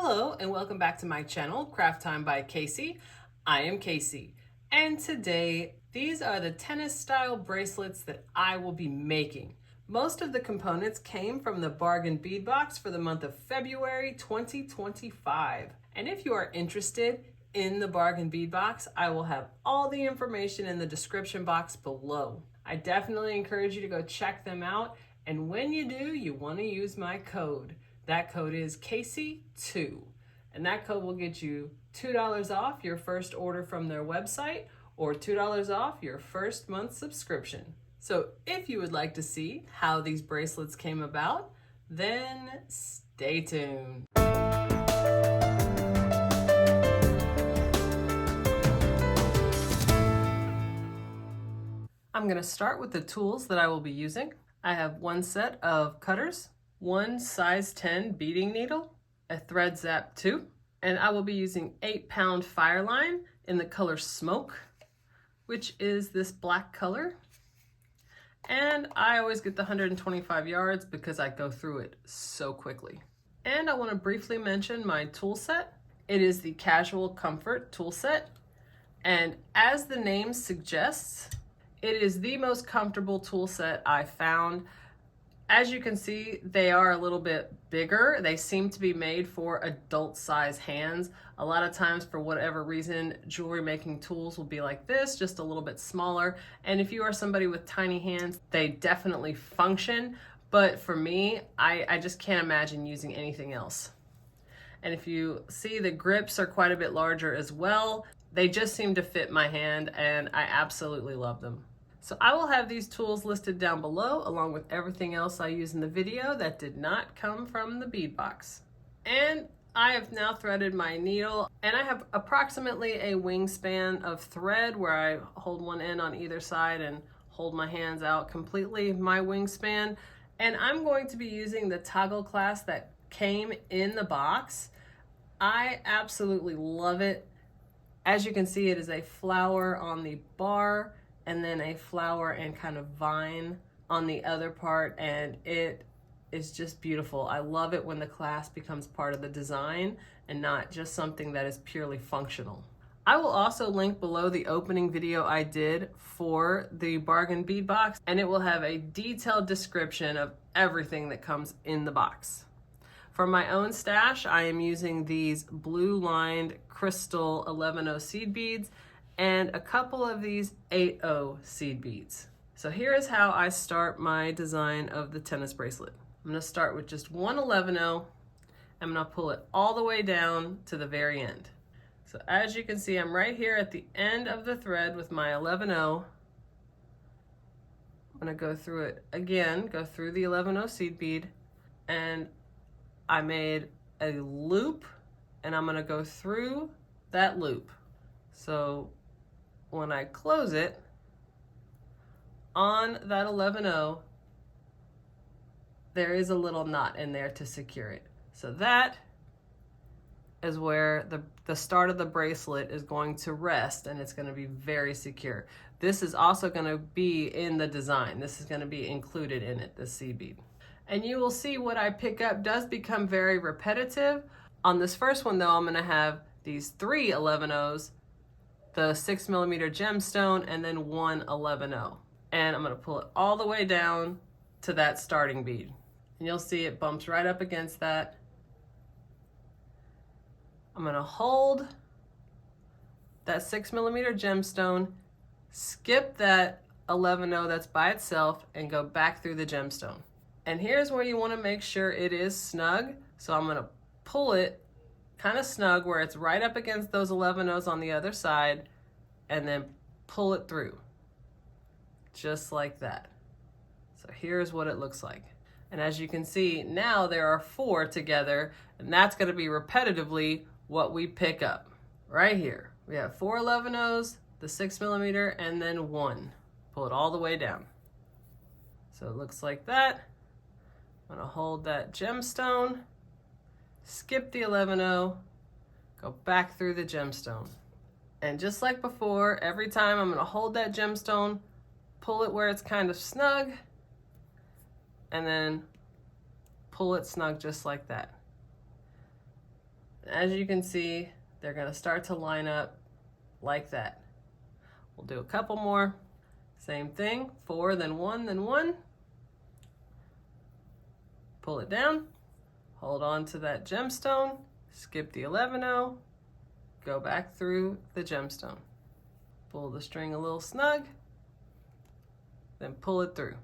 Hello and welcome back to my channel, Craft Time by Casey. I am Casey, and today these are the tennis style bracelets that I will be making. Most of the components came from the Bargain Bead Box for the month of February 2025. And if you are interested in the Bargain Bead Box, I will have all the information in the description box below. I definitely encourage you to go check them out, and when you do, you want to use my code. That code is Casey2, and that code will get you $2 off your first order from their website or $2 off your first month subscription. So if you would like to see how these bracelets came about, then stay tuned. I'm going to start with the tools that I will be using. I have one set of cutters, one size 10 beading needle, a thread zap 2, and I will be using 8-pound fire line in the color Smoke, which is this black color. And I always get the 125 yards because I go through it so quickly. And I want to briefly mention my tool set. It is the Casual Comfort tool set, and as the name suggests, it is the most comfortable tool set I found. As you can see, they are a little bit bigger. They seem to be made for adult size hands. A lot of times, for whatever reason, jewelry making tools will be like this, just a little bit smaller. And if you are somebody with tiny hands, they definitely function. But for me, I just can't imagine using anything else. And if you see, the grips are quite a bit larger as well. They just seem to fit my hand, and I absolutely love them. So I will have these tools listed down below, along with everything else I use in the video that did not come from the bead box. And I have now threaded my needle, and I have approximately a wingspan of thread where I hold one end on either side and hold my hands out completely my wingspan. And I'm going to be using the toggle clasp that came in the box. I absolutely love it. As you can see, it is a flower on the bar, and then a flower and kind of vine on the other part, and it is just beautiful. I love it when the clasp becomes part of the design and not just something that is purely functional. I will also link below the opening video I did for the Bargain Bead Box, and it will have a detailed description of everything that comes in the box. For my own stash, I am using these blue lined crystal 11-0 seed beads and a couple of these 8-0 seed beads. So here is how I start my design of the tennis bracelet. I'm going to start with just one 11-0. I'm going to pull it all the way down to the very end. So as you can see, I'm right here at the end of the thread with my 11-0. I'm going to go through it again, go through the 11-0 seed bead, and I made a loop, and I'm going to go through that loop. So when I close it on that 11-0, there is a little knot in there to secure it. So that is where the start of the bracelet is going to rest, and it's going to be very secure. This is also going to be in the design. This is going to be included in it, the seed bead. And you will see what I pick up does become very repetitive. On this first one though, I'm going to have these 3 11-0s, the 6mm gemstone, and then one 11-0. And I'm going to pull it all the way down to that starting bead. And you'll see it bumps right up against that. I'm going to hold that 6mm gemstone, skip that 11-0 that's by itself, and go back through the gemstone. And here's where you want to make sure it is snug. So I'm going to pull it kind of snug where it's right up against those 11-0s on the other side, and then pull it through just like that. So here's what it looks like. And as you can see, now there are 4 together, and that's going to be repetitively what we pick up right here. We have 4 11-0s, the 6mm, and then 1. Pull it all the way down. So it looks like that. I'm going to hold that gemstone, skip the 11-0, go back through the gemstone. And just like before, every time I'm going to hold that gemstone, pull it where it's kind of snug, and then pull it snug just like that. As you can see, they're going to start to line up like that. We'll do a couple more. Same thing, 4, then 1, then 1. Pull it down, hold on to that gemstone, skip the 11-0, go back through the gemstone. Pull the string a little snug, then pull it through.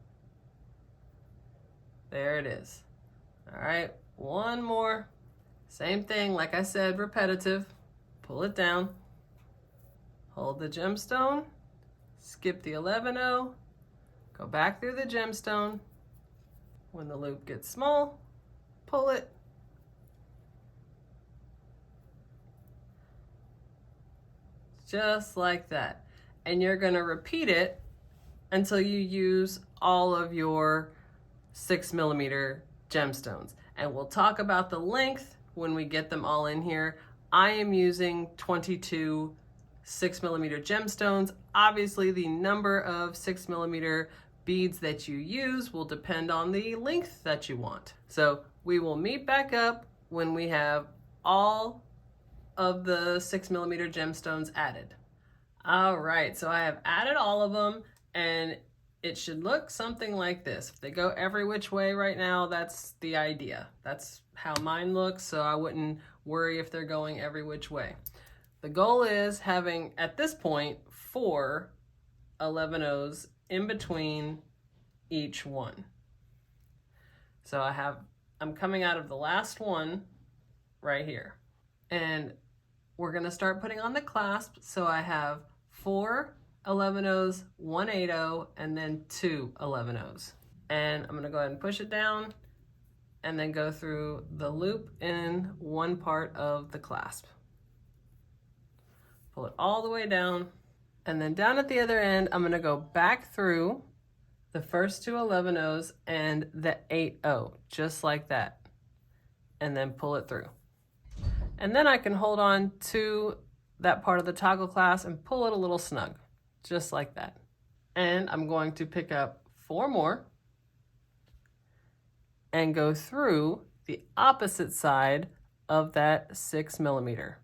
There it is. All right, one more. Same thing, like I said, repetitive. Pull it down, hold the gemstone, skip the 11-0, go back through the gemstone. When the loop gets small, pull it. Just like that. And you're gonna repeat it until you use all of your 6mm gemstones. And we'll talk about the length when we get them all in here. I am using 22 6mm gemstones. Obviously, the number of 6mm beads that you use will depend on the length that you want. So we will meet back up when we have all of the 6mm gemstones added. All right, so I have added all of them, and it should look something like this. If they go every which way right now, that's the idea. That's how mine looks, so I wouldn't worry if they're going every which way. The goal is having, at this point, 4 11-0s in between each one. So I'm coming out of the last one right here. And we're gonna start putting on the clasp. So I have 4 11-0s, 1 8-0, and then 2 11-0s. And I'm gonna go ahead and push it down and then go through the loop in one part of the clasp. Pull it all the way down. And then down at the other end, I'm gonna go back through the first 2 11-0s and the 8-0, just like that. And then pull it through. And then I can hold on to that part of the toggle clasp and pull it a little snug, just like that. And I'm going to pick up 4 more and go through the opposite side of that 6mm.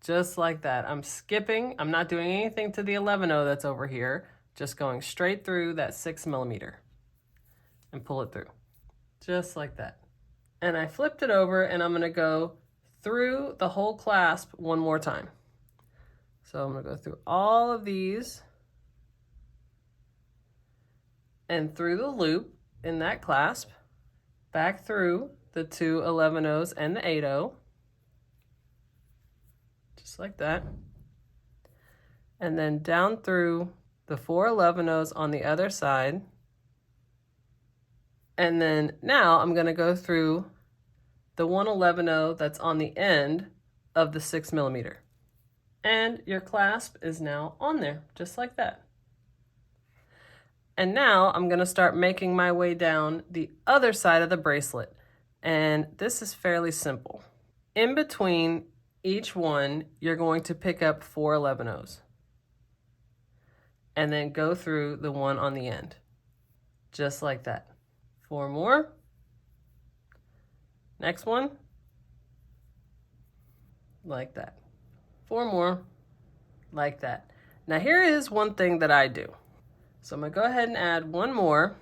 Just like that. I'm skipping, I'm not doing anything to the 11-0 that's over here, just going straight through that 6mm and pull it through, just like that. And I flipped it over and I'm gonna go through the whole clasp one more time. So I'm gonna go through all of these and through the loop in that clasp, back through the 2 11-0s and the 8-0, just like that. And then down through the 4 11-0s on the other side. And then now I'm gonna go through the 1 11-0 that's on the end of the 6mm. And your clasp is now on there, just like that. And now I'm gonna start making my way down the other side of the bracelet. And this is fairly simple. In between each one, you're going to pick up 4 11-0s. And then go through the one on the end, just like that. 4 more. Next one, like that. 4 more, like that. Now here is one thing that I do. So I'm gonna go ahead and add 1 more.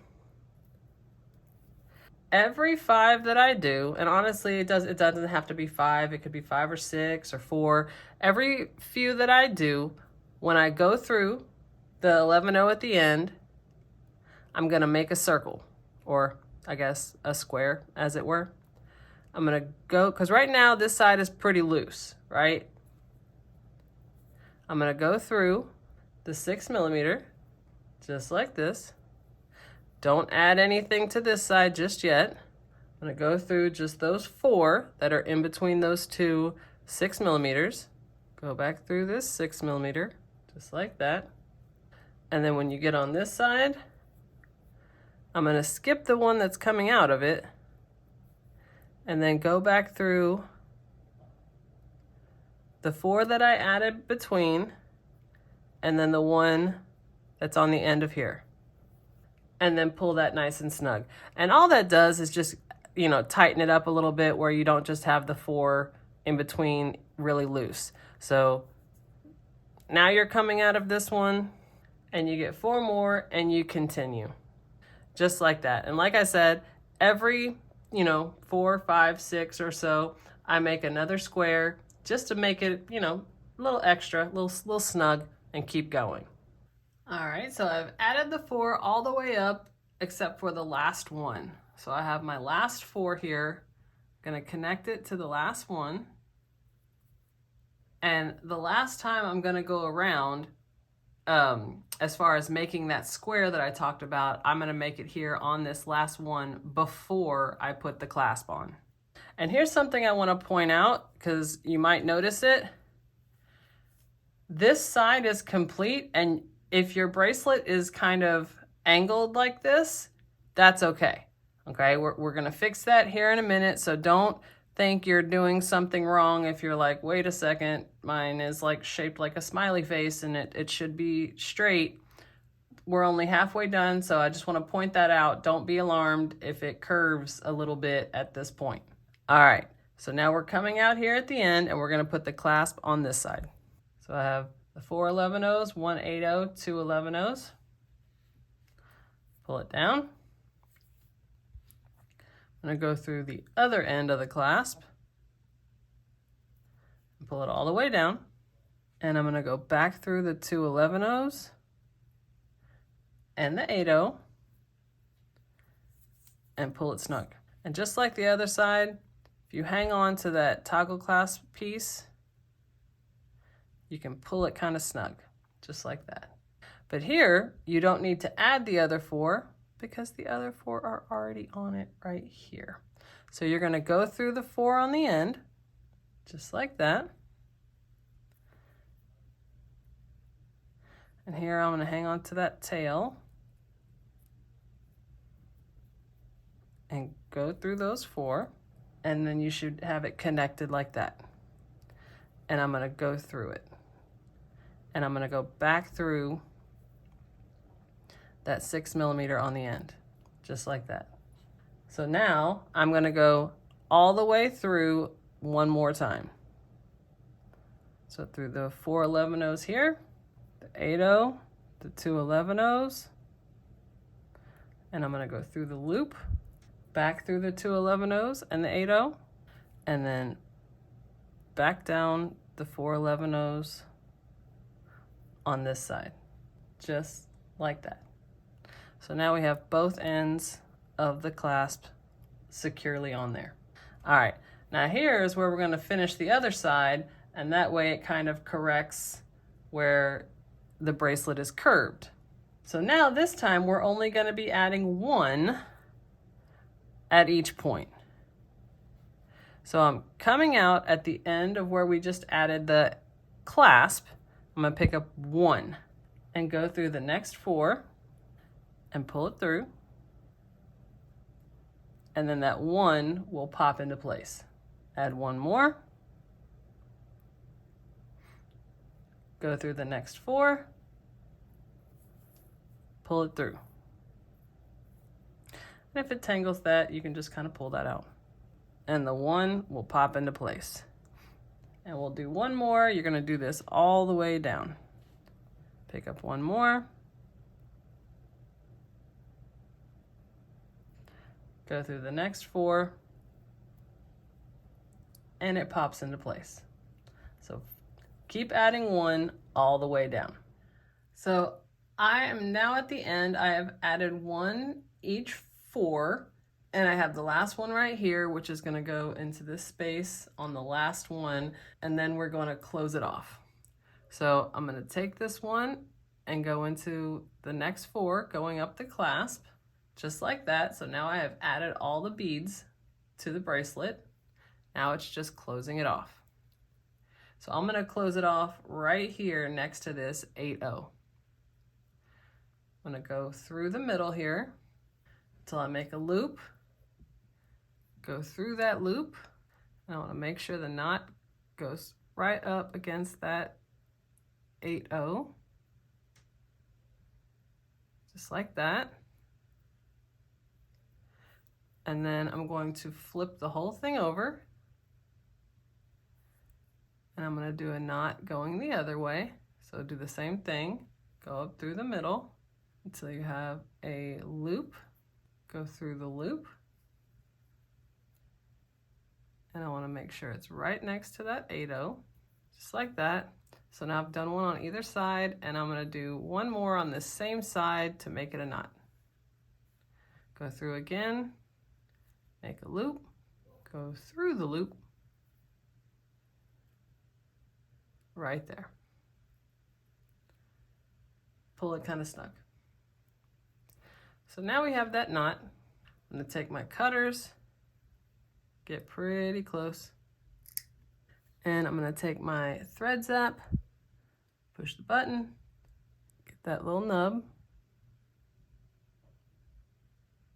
Every 5 that I do, and honestly it doesn't have to be 5, it could be 5 or 6 or 4. Every few that I do, when I go through the 11-0 at the end, I'm gonna make a circle, or I guess a square, as it were. I'm gonna go, because right now this side is pretty loose, right? I'm gonna go through the 6mm, just like this. Don't add anything to this side just yet. I'm gonna go through just those 4 that are in between those 2 6mm. Go back through this 6mm, just like that. And then when you get on this side, I'm gonna skip the one that's coming out of it and then go back through the 4 that I added between and then the one that's on the end of here. And then pull that nice and snug. And all that does is just tighten it up a little bit where you don't just have the 4 in between really loose. So now you're coming out of this one and you get 4 more and you continue. Just like that. And like I said, every, 4, 5, 6 or so, I make another square just to make it, a little extra, little snug, and keep going. All right, so I've added the 4 all the way up except for the last one. So I have my last 4 here. I'm gonna connect it to the last one. And the last time I'm gonna go around, as far as making that square that I talked about, I'm gonna make it here on this last one before I put the clasp on. And here's something I wanna point out, because you might notice it. This side is complete, and if your bracelet is kind of angled like this, that's okay. Okay, we're gonna fix that here in a minute, so don't think you're doing something wrong if you're like, wait a second, mine is like shaped like a smiley face and it should be straight. We're only halfway done, so I just want to point that out. Don't be alarmed if it curves a little bit at this point. All right, so now we're coming out here at the end and we're going to put the clasp on this side. So I have the 4 11-0s, 1 8-0, 2 11-0s. Pull it down. I'm going to go through the other end of the clasp and pull it all the way down. And I'm going to go back through the 2 11-0s and the 8-0 and pull it snug. And just like the other side, if you hang on to that toggle clasp piece, you can pull it kind of snug, just like that. But here, you don't need to add the other 4 because the other 4 are already on it right here. So you're going to go through the 4 on the end, just like that. And here I'm going to hang on to that tail and go through those 4, and then you should have it connected like that. And I'm going to go through it. And I'm going to go back through that 6 millimeter on the end, just like that. So now I'm going to go all the way through one more time. So through the 4 11-0s here, the 8-0, the 2 11-0s, and I'm going to go through the loop, back through the 2 11-0s and the 8-0, and then back down the 4 11-0s on this side, just like that. So now we have both ends of the clasp securely on there. All right, now here's where we're going to finish the other side, and that way it kind of corrects where the bracelet is curved. So now this time we're only going to be adding 1 at each point. So I'm coming out at the end of where we just added the clasp. I'm going to pick up 1 and go through the next 4 and pull it through. And then that 1 will pop into place. Add 1 more. Go through the next 4. Pull it through. And if it tangles that, you can just kind of pull that out. And the 1 will pop into place. And we'll do 1 more. You're going to do this all the way down. Pick up 1 more. Go through the next 4. And it pops into place. So keep adding 1 all the way down. So I am now at the end. I have added 1 each 4. And I have the last one right here, which is going to go into this space on the last one, and then we're going to close it off. So I'm going to take this one and go into the next 4, going up the clasp, just like that. So now I have added all the beads to the bracelet. Now it's just closing it off. So I'm going to close it off right here next to this 8-0. I'm going to go through the middle here until I make a loop. Go through that loop. And I want to make sure the knot goes right up against that 8-0. Just like that. And then I'm going to flip the whole thing over. And I'm going to do a knot going the other way. So do the same thing. Go up through the middle until you have a loop. Go through the loop. And I want to make sure it's right next to that 8-0, just like that. So now I've done one on either side, and I'm going to do one more on the same side to make it a knot. Go through again, make a loop, go through the loop, right there. Pull it kind of snug. So now we have that knot. I'm going to take my cutters, get pretty close, and I'm going to take my thread zap, push the button, get that little nub,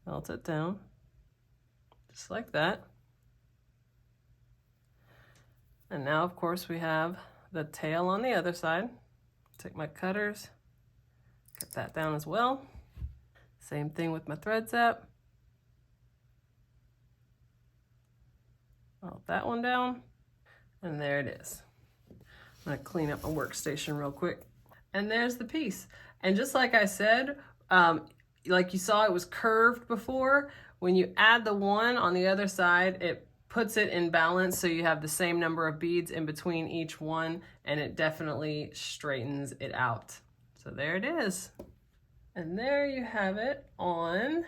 melt it down, just like that. And now, of course, we have the tail on the other side. Take my cutters, get that down as well. Same thing with my thread zap. Melt that one down, and there it is. I'm gonna clean up my workstation real quick. And there's the piece. And just like I said, like you saw, it was curved before. When you add the one on the other side, it puts it in balance so you have the same number of beads in between each one, and it definitely straightens it out. So there it is. And there you have it on.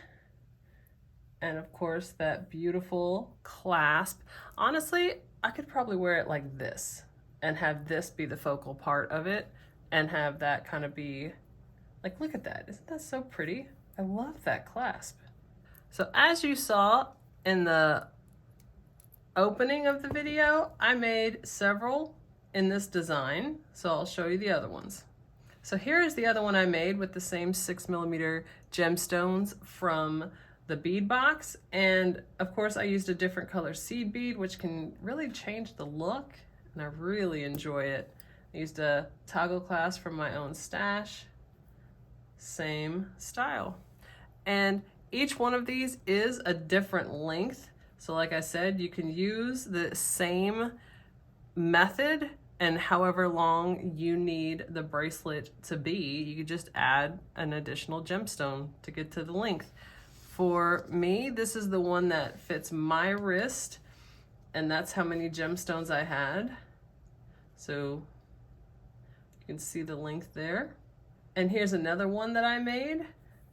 And of course, that beautiful clasp. Honestly, I could probably wear it like this and have this be the focal part of it and have that kind of be like, look at that. Isn't that so pretty? I love that clasp. So as you saw in the opening of the video, I made several in this design. So I'll show you the other ones. So here is the other one I made with the same 6mm gemstones from the bead box. And of course I used a different color seed bead, which can really change the look, and I really enjoy it. I used a toggle clasp from my own stash, same style. And each one of these is a different length. So like I said, you can use the same method, and however long you need the bracelet to be, you could just add an additional gemstone to get to the length. For me, this is the one that fits my wrist, and that's how many gemstones I had. So you can see the length there. And here's another one that I made,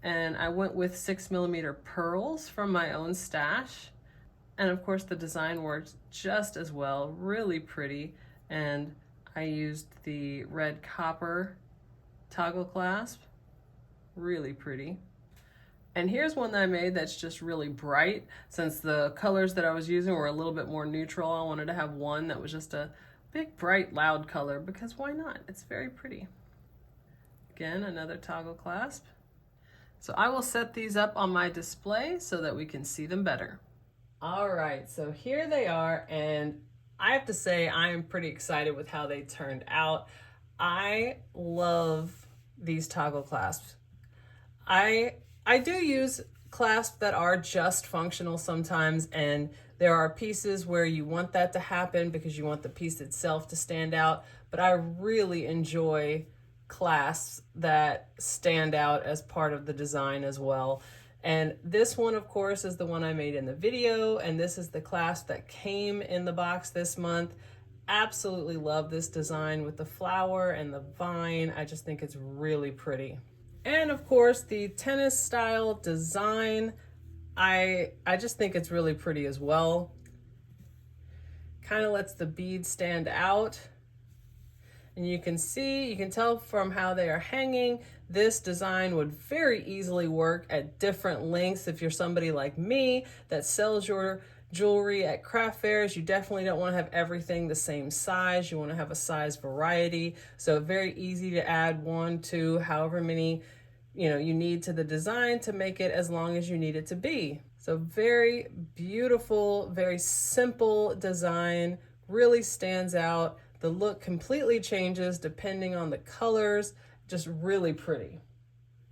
and I went with 6mm pearls from my own stash. And of course the design works just as well, really pretty. And I used the red copper toggle clasp, really pretty. And here's one that I made that's just really bright. Since the colors that I was using were a little bit more neutral, I wanted to have one that was just a big, bright, loud color, because why not? It's very pretty. Again, another toggle clasp. So I will set these up on my display so that we can see them better. All right, so here they are, and I have to say I am pretty excited with how they turned out. I love these toggle clasps. I do use clasps that are just functional sometimes, and there are pieces where you want that to happen because you want the piece itself to stand out, but I really enjoy clasps that stand out as part of the design as well. And this one, of course, is the one I made in the video, and this is the clasp that came in the box this month. Absolutely love this design with the flower and the vine. I just think it's really pretty. And of course, the tennis style design, I just think it's really pretty as well. Kind of lets the bead stand out. And you can tell from how they are hanging, this design would very easily work at different lengths. If you're somebody like me that sells your jewelry at craft fairs, you definitely don't want to have everything the same size. You want to have a size variety. So very easy to add 1, 2, however many you need to the design to make it as long as you need it to be. So very beautiful, very simple design, really stands out. The look completely changes depending on the colors, just really pretty.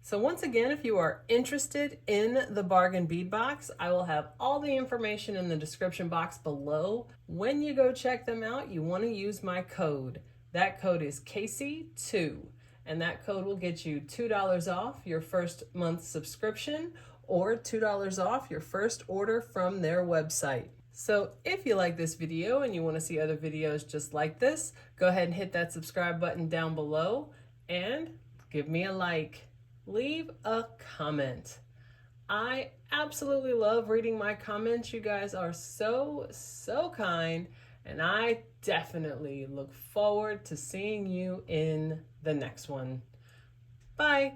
So once again, if you are interested in the Bargain Bead Box, I will have all the information in the description box below. When you go check them out, you want to use my code. That code is Casey2, and that code will get you $2 off your first month subscription or $2 off your first order from their website. So if you like this video and you want to see other videos just like this, go ahead and hit that subscribe button down below and give me a like. Leave a comment. I absolutely love reading my comments. You guys are so kind, and I definitely look forward to seeing you in the next one. Bye.